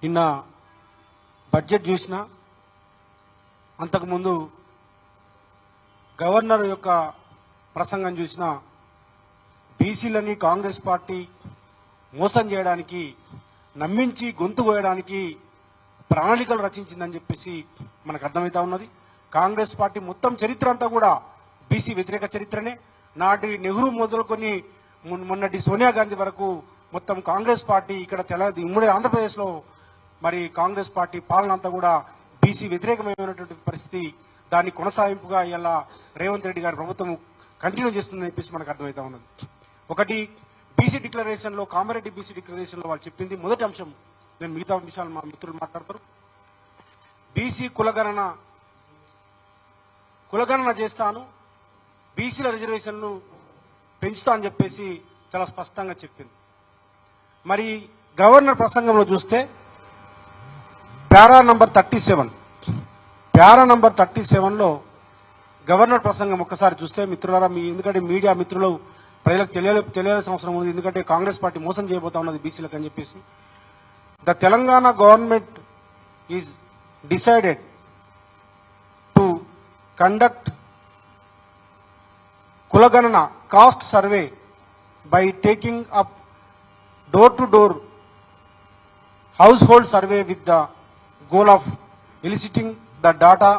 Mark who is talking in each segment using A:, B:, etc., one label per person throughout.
A: నిన్న బడ్జెట్ చూసిన, అంతకుముందు గవర్నర్ యొక్క ప్రసంగం చూసిన, బీసీలని కాంగ్రెస్ పార్టీ మోసం చేయడానికి, నమ్మించి గొంతు కోయడానికి ప్రణాళికలు రచించిందని చెప్పేసి మనకు అర్థమవుతా ఉన్నది. కాంగ్రెస్ పార్టీ మొత్తం చరిత్ర అంతా కూడా బీసీ వ్యతిరేక చరిత్రనే. నాటి నెహ్రూ మొదలుకొని మొన్నటి సోనియా గాంధీ వరకు మొత్తం కాంగ్రెస్ పార్టీ ఇక్కడ ఉమ్మడి ఆంధ్రప్రదేశ్లో మరి కాంగ్రెస్ పార్టీ పాలన అంతా కూడా బీసీ వ్యతిరేకమైనటువంటి పరిస్థితి. దాన్ని కొనసాగింపుగా ఇలా రేవంత్ రెడ్డి గారి ప్రభుత్వం కంటిన్యూ చేస్తుందని చెప్పేసి మనకు అర్థమవుతా ఉన్నది. ఒకటి, బీసీ డిక్లరేషన్లో, కామారెడ్డి బీసీ డిక్లరేషన్లో వాళ్ళు చెప్పింది మొదటి అంశం. నేను మిగతా విషయాలు మా మిత్రులు మాట్లాడతారు. బీసీ కులగణన చేస్తాను, బీసీల రిజర్వేషన్లు పెంచుతా అని చెప్పేసి చాలా స్పష్టంగా చెప్పింది. మరి గవర్నర్ ప్రసంగంలో చూస్తే పారా నంబర్ 37లో గవర్నర్ ప్రసంగం ఒక్కసారి చూస్తే మిత్రులారా, ఎందుకంటే మీడియా మిత్రులు ప్రజలకు తెలియాల్సిన అవసరం ఉంది. ఎందుకంటే కాంగ్రెస్ పార్టీ మోసం చేయబోతా ఉన్నది బీసీలకు అని చెప్పేసి. The Telangana government is decided to conduct కులగణన caste survey by taking up door-to-door household survey with the goal of eliciting the data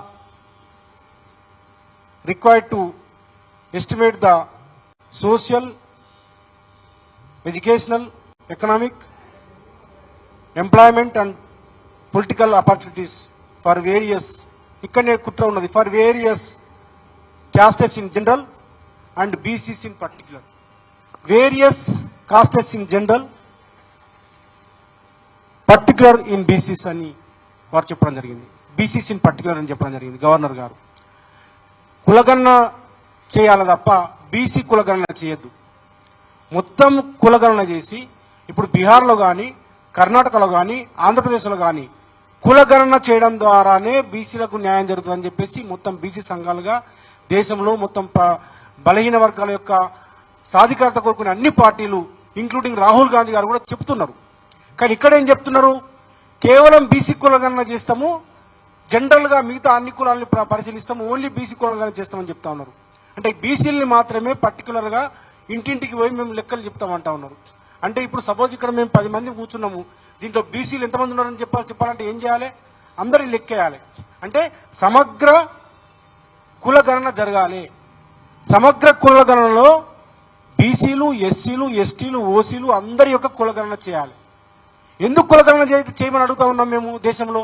A: required to estimate the social, educational, economic, employment and political opportunities for various for various castes in general and BCs in particular. Various castes in general, particular in BCs అని వారు చెప్పడం జరిగింది. BCs in particular అని చెప్పడం జరిగింది governor గారు. కులగణన చేయాలి తప్ప బీసీ కులగణన చేయొద్దు. మొత్తం కులగణన చేసి ఇప్పుడు బీహార్లో కానీ, కర్ణాటకలో కానీ, ఆంధ్రప్రదేశ్లో కానీ కులగణన చేయడం ద్వారానే బీసీలకు న్యాయం జరుగుతుందని చెప్పేసి మొత్తం బీసీ సంఘాలుగా దేశంలో మొత్తం బలహీన వర్గాల యొక్క సాధికారత కోరుకునే అన్ని పార్టీలు ఇంక్లూడింగ్ రాహుల్ గాంధీ గారు కూడా చెప్తున్నారు. కానీ ఇక్కడ ఏం చెప్తున్నారు? కేవలం బీసీ కులగణన చేస్తాము, జనరల్గా మిగతా అన్ని కులాలని పరిశీలిస్తాము, ఓన్లీ బీసీ కులగణన చేస్తామని చెప్తా ఉన్నారు. అంటే బీసీలని మాత్రమే పర్టికులర్గా ఇంటింటికి పోయి మేము లెక్కలు చెప్తామంటా ఉన్నారు. అంటే ఇప్పుడు సపోజ్ ఇక్కడ మేము 10 మంది కూర్చున్నాము, దీంట్లో బీసీలు ఎంతమంది ఉన్నారని చెప్పాలంటే ఏం చేయాలి? అందరి లెక్కేయాలి. అంటే సమగ్ర కులగణన జరగాలి. సమగ్ర కులగణనలో బీసీలు, ఎస్సీలు, ఎస్టీలు, ఓసీలు అందరి యొక్క కులగణన చేయాలి. ఎందుకు కులగణన చేయమని అడుగుతా ఉన్నాం మేము? దేశంలో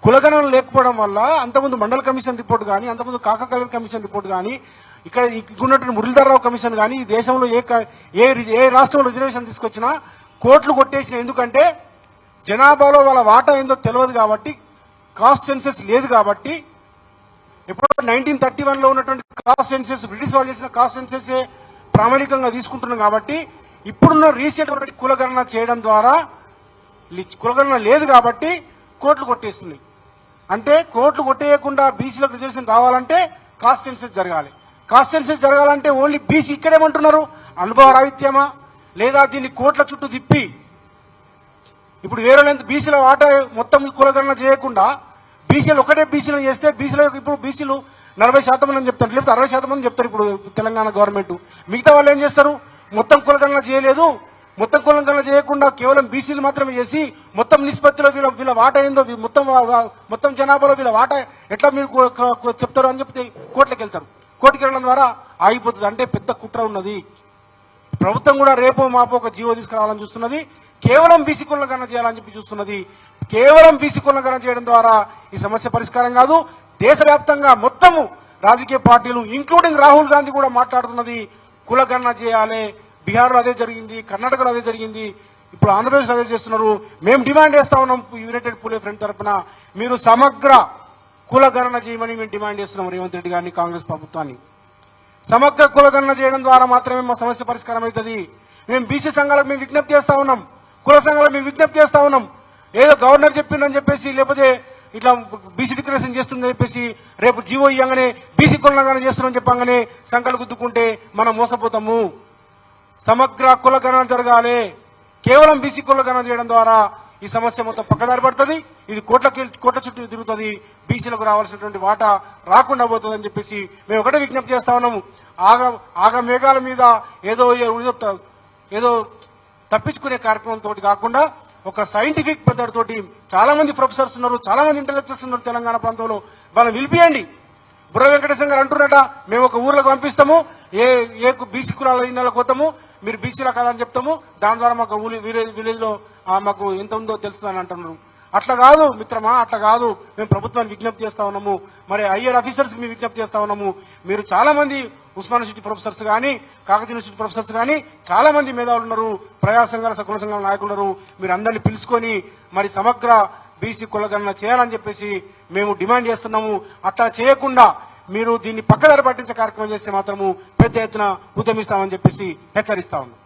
A: కులగణన లేకపోవడం వల్ల అంతకుముందు మండల కమిషన్ రిపోర్ట్ కానీ, అంతకుముందు కాకకలర్ కమిషన్ రిపోర్ట్ కానీ, ఇక్కడ ఉన్నటువంటి మురళీధరరావు కమిషన్ కానీ, ఈ దేశంలో ఏ రాష్ట్రంలో రిజర్వేషన్ తీసుకొచ్చినా కోట్లు కొట్టేసిన. ఎందుకంటే జనాభాలో వాళ్ళ వాటా ఏందో తెలియదు కాబట్టి, కాస్ట్ సెన్సెస్ లేదు కాబట్టి. ఎప్పుడో 1931లో ఉన్నటువంటి కాస్ట్ సెన్సెస్, బ్రిటిష్ వాళ్ళు చేసిన కాస్ట్ సెన్సెస్ ప్రామాణికంగా తీసుకుంటున్నాం కాబట్టి ఇప్పుడున్న రీసెంట్ కులగణన చేయడం ద్వారా కులగణన లేదు కాబట్టి కోట్లు కొట్టేస్తున్నాయి. అంటే కోట్లు కొట్టేయకుండా బీసీలకు రిజర్వేషన్ రావాలంటే కాస్ట్ సెన్సెస్ జరగాలి. కాస్ట్ సెన్సెస్ జరగాలంటే ఓన్లీ బీసీ ఇక్కడేమంటున్నారు? అనుభవ రాహిత్యమా, లేదా దీన్ని కోట్ల చుట్టూ తిప్పి ఇప్పుడు వేరే బీసీల వాటా మొత్తం కులగణన చేయకుండా బీసీలు ఒకటే బీసీలు చేస్తే ఇప్పుడు బీసీలు 40% అని చెప్తారు, లేకపోతే 60% అని చెప్తారు ఇప్పుడు తెలంగాణ గవర్నమెంట్. మిగతా వాళ్ళు ఏం చేస్తారు? మొత్తం కులగణన చేయలేదు, మొత్తం కులగణన చేయకుండా కేవలం బీసీలు మాత్రమే చేసి మొత్తం నిష్పత్తిలో వీళ్ళ వాటా ఏందో, మొత్తం జనాభాలో వీళ్ళ వాటా ఎట్లా మీరు చెప్తారు అని చెప్తే కోర్టులకు వెళ్తారు. కోర్టుకి వెళ్ళడం ద్వారా ఆగిపోతుంది. అంటే పెద్ద కుట్ర ఉన్నది. ప్రభుత్వం కూడా రేపో మాపో ఒక జీవో తీసుకురావాలని చూస్తున్నది. కేవలం బీసీ కులగణన చేయాలని చెప్పి చూస్తున్నది. కేవలం బీసీ కులగణన చేయడం ద్వారా ఈ సమస్య పరిష్కారం కాదు. దేశవ్యాప్తంగా మొత్తము రాజకీయ పార్టీలు ఇంక్లూడింగ్ రాహుల్ గాంధీ కూడా మాట్లాడుతున్నది కులగణన చేయాలి. బీహార్లో అదే జరిగింది, కర్ణాటకలో అదే జరిగింది, ఇప్పుడు ఆంధ్రప్రదేశ్లో అదే చేస్తున్నారు. మేము డిమాండ్ చేస్తా ఉన్నాం యునైటెడ్ పూలే ఫ్రంట్ తరఫున, మీరు సమగ్ర కులగణన చేయమని మేము డిమాండ్ చేస్తున్నాం రేవంత్ రెడ్డి గారిని, కాంగ్రెస్ ప్రభుత్వాన్ని. సమగ్ర కులగణన చేయడం ద్వారా మాత్రమే మా సమస్య పరిష్కారం అవుతుంది. మేము బీసీ సంఘాలకు మేము విజ్ఞప్తి చేస్తా ఉన్నాం, కుల సంఘాలకు మేము విజ్ఞప్తి చేస్తా ఉన్నాం. ఏదో గవర్నర్ చెప్పిందని చెప్పేసి, లేకపోతే ఇట్లా బీసీ డిక్లరేషన్ చేస్తుందని చెప్పేసి రేపు జీవో ఇవ్వగానే బీసీ కులగణన చేస్తున్నామని చెప్పగానే సంఖ్యలు గుద్దుకుంటే మనం మోసపోతాము. సమగ్ర కులగణన జరగాలి. కేవలం బీసీ కులగణన చేయడం ద్వారా ఈ సమస్య మొత్తం పక్కదారి పడుతుంది. ఇది కోట్ల చుట్టూ తిరుగుతుంది. బీసీలకు రావాల్సినటువంటి వాటా రాకుండా పోతుందని చెప్పేసి మేము ఒకటే విజ్ఞప్తి చేస్తా ఉన్నాము. ఆగ మేఘాల మీద ఏదో తప్పించుకునే కార్యక్రమంతో కాకుండా ఒక సైంటిఫిక్ పద్ధతితోటి చాలా మంది ప్రొఫెసర్స్ ఉన్నారు, చాలా మంది ఇంటలెక్చువల్స్ ఉన్నారు తెలంగాణ ప్రాంతంలో. వాళ్ళని పిలిపియండి. బుర్ర వెంకటేశం గారు అంటున్నట, మేము ఒక ఊర్లకు పంపిస్తాము, ఏ బీసీ కులాల ఇళ్ళకి పోతాము, మీరు బీసీలా కాదని చెప్తాము, దాని ద్వారా మాకు విలేజ్ లో మాకు ఎంత ఉందో తెలుస్తుందని అంటున్నారు. అట్లా కాదు మిత్రమా, అట్లా కాదు. మేము ప్రభుత్వాన్ని విజ్ఞప్తి చేస్తా ఉన్నాము, మరి హయ్యర్ ఆఫీసర్స్ మేము విజ్ఞప్తి చేస్తా ఉన్నాము. మీరు చాలా మంది ఉస్మాన్ యూనివర్సిటీ ప్రొఫెసర్స్ కానీ, కాకతీయ యూనివర్సిటీ ప్రొఫెసర్స్ కానీ చాలా మంది మేధావులు ఉన్నారు, ప్రజా సంఘాల కుల సంఘాల నాయకులు ఉన్నారు. మీరు అందరినీ పిలుచుకొని మరి సమగ్ర బీసీ కులగణన చేయాలని చెప్పేసి మేము డిమాండ్ చేస్తున్నాము. అట్లా చేయకుండా మీరు దీన్ని పక్కదారి పట్టించే కార్యక్రమం చేస్తే మాత్రము పెద్ద ఎత్తున ఉద్యమిస్తామని చెప్పేసి హెచ్చరిస్తా ఉన్నాం.